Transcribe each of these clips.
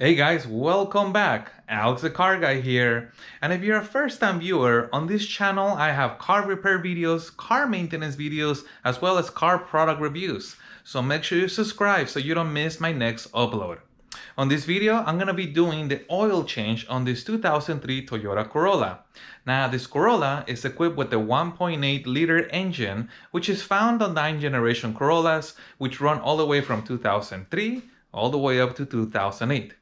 Hey guys, welcome back. Alex the Car Guy here. And if you're a first-time viewer, on this channel I have car repair videos, car maintenance videos, as well as car product reviews. So make sure you subscribe so you don't miss my next upload. On this video, I'm going to be doing the oil change on this 2003 Toyota Corolla. Now, this Corolla is equipped with the 1.8-liter engine, which is found on 9th generation Corollas, which run all the way from 2003 all the way up to 2008.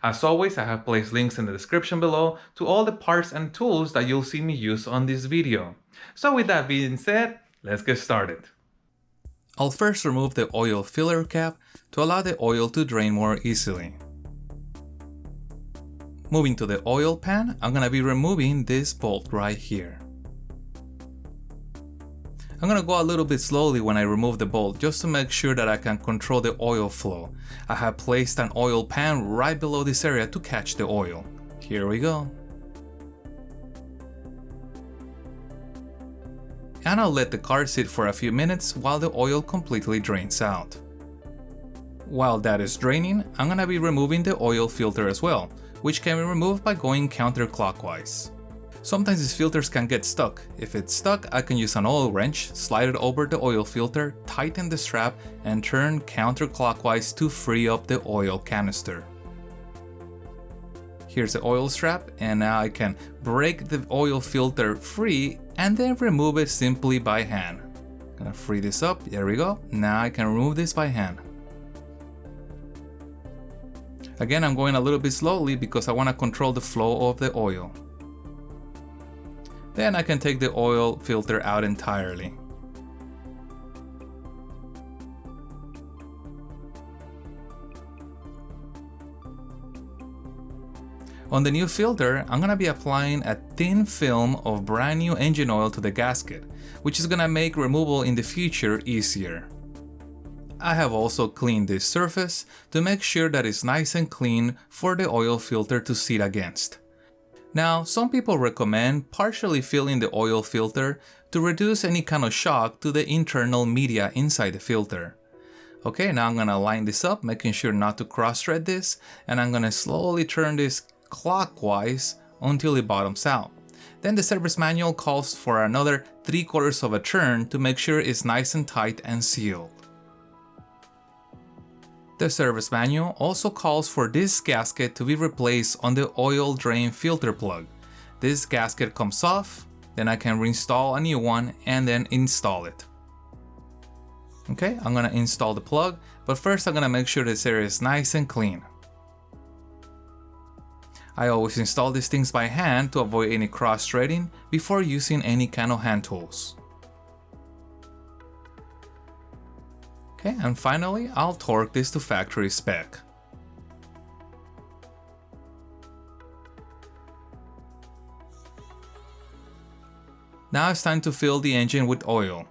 As always, I have placed links in the description below to all the parts and tools that you'll see me use on this video. So with that being said, let's get started. I'll first remove the oil filler cap to allow the oil to drain more easily. Moving to the oil pan, I'm going to be removing this bolt right here. I'm going to go a little bit slowly when I remove the bolt just to make sure that I can control the oil flow. I have placed an oil pan right below this area to catch the oil. Here we go. And I'll let the car sit for a few minutes while the oil completely drains out. While that is draining, I'm going to be removing the oil filter as well, which can be removed by going counterclockwise. Sometimes these filters can get stuck. If it's stuck, I can use an oil wrench, slide it over the oil filter, tighten the strap, and turn counterclockwise to free up the oil canister. Here's the oil strap, and now I can break the oil filter free and then remove it simply by hand. Gonna free this up, there we go. Now I can remove this by hand. Again, I'm going a little bit slowly because I want to control the flow of the oil. Then I can take the oil filter out entirely. On the new filter, I'm going to be applying a thin film of brand new engine oil to the gasket, which is going to make removal in the future easier. I have also cleaned this surface to make sure that it's nice and clean for the oil filter to sit against. Now, some people recommend partially filling the oil filter to reduce any kind of shock to the internal media inside the filter. Okay, now I'm gonna line this up, making sure not to cross-thread this, and I'm gonna slowly turn this clockwise until it bottoms out. Then the service manual calls for another 3/4 of a turn to make sure it's nice and tight and sealed. The service manual also calls for this gasket to be replaced on the oil drain filter plug. This gasket comes off, then I can reinstall a new one and then install it. Okay, I'm gonna install the plug, but first I'm gonna make sure this area is nice and clean. I always install these things by hand to avoid any cross-threading before using any kind of hand tools. Okay, and finally, I'll torque this to factory spec. Now it's time to fill the engine with oil.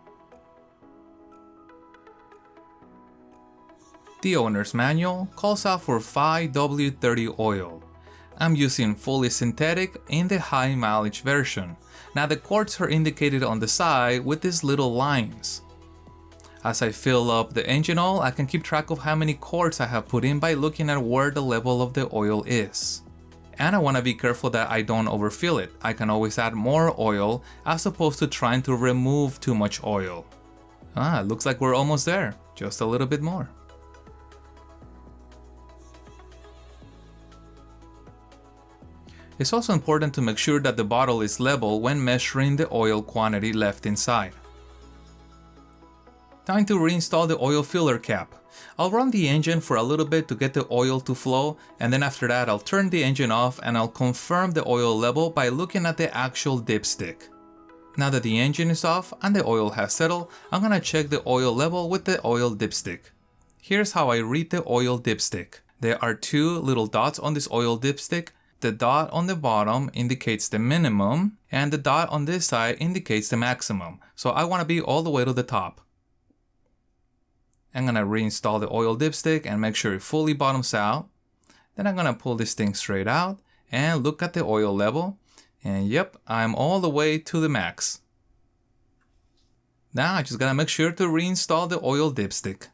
The owner's manual calls out for 5W30 oil. I'm using fully synthetic in the high mileage version. Now the quarts are indicated on the side with these little lines. As I fill up the engine oil, I can keep track of how many quarts I have put in by looking at where the level of the oil is. And I want to be careful that I don't overfill it. I can always add more oil as opposed to trying to remove too much oil. It looks like we're almost there, just a little bit more. It's also important to make sure that the bottle is level when measuring the oil quantity left inside. Time to reinstall the oil filler cap. I'll run the engine for a little bit to get the oil to flow, and then after that I'll turn the engine off and I'll confirm the oil level by looking at the actual dipstick. Now that the engine is off and the oil has settled, I'm gonna check the oil level with the oil dipstick. Here's how I read the oil dipstick. There are two little dots on this oil dipstick. The dot on the bottom indicates the minimum, and the dot on this side indicates the maximum. So I want to be all the way to the top. I'm going to reinstall the oil dipstick and make sure it fully bottoms out. Then I'm going to pull this thing straight out and look at the oil level. And yep, I'm all the way to the max. Now I just got to make sure to reinstall the oil dipstick.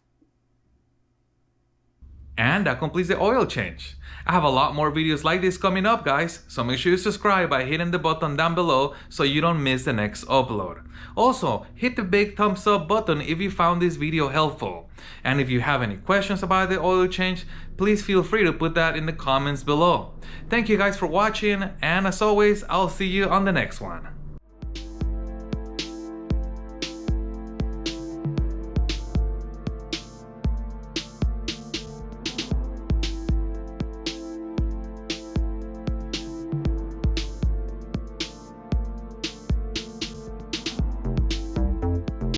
And that completes the oil change. I have a lot more videos like this coming up, guys, so make sure you subscribe by hitting the button down below so you don't miss the next upload. Also, hit the big thumbs up button if you found this video helpful. And if you have any questions about the oil change, please feel free to put that in the comments below. Thank you guys for watching, and as always, I'll see you on the next one.